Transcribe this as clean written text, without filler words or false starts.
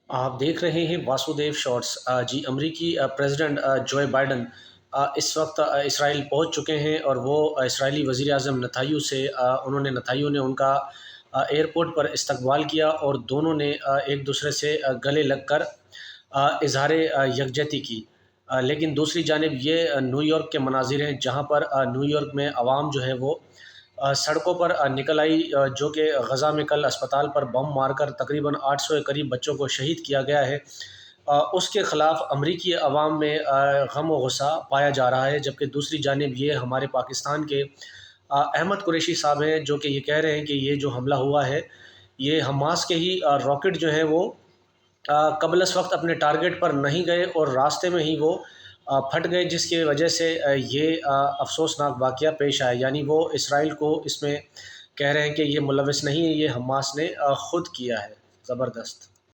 आप देख रहे हैं वासुदेव शॉर्ट्स। जी, अमरीकी प्रेसिडेंट जो बाइडन इस वक्त इसराइल पहुंच चुके हैं और वो इसराइली वज़ीर आज़म नेतन्याहू ने उनका एयरपोर्ट पर इस्तकबाल किया और दोनों ने एक दूसरे से गले लगकर इजहार यकजहती की। लेकिन दूसरी जानिब ये न्यूयॉर्क के मनाजिर हैं, जहाँ पर न्यूयॉर्क में आवाम जो है वो सड़कों पर निकल आई, जो कि गज़ा में कल अस्पताल पर बम मारकर तकरीबन 800 के करीब बच्चों को शहीद किया गया है। उसके ख़िलाफ़ अमरीकी अवाम में गम व गुस्सा पाया जा रहा है। जबकि दूसरी जानिब ये हमारे पाकिस्तान के अहमद कुरैशी साहब हैं, जो कि ये कह रहे हैं कि ये जो हमला हुआ है, ये हमास के ही रॉकेट जो हैं वो कबल वक्त अपने टारगेट पर नहीं गए और रास्ते में ही वो फट गए, जिसकी वजह से ये अफ़सोसनाक वाक़या पेश आया। यानी वो इसराइल को इसमें कह रहे हैं कि ये मुलविस नहीं है, ये हमास ने ख़ुद किया है। ज़बरदस्त।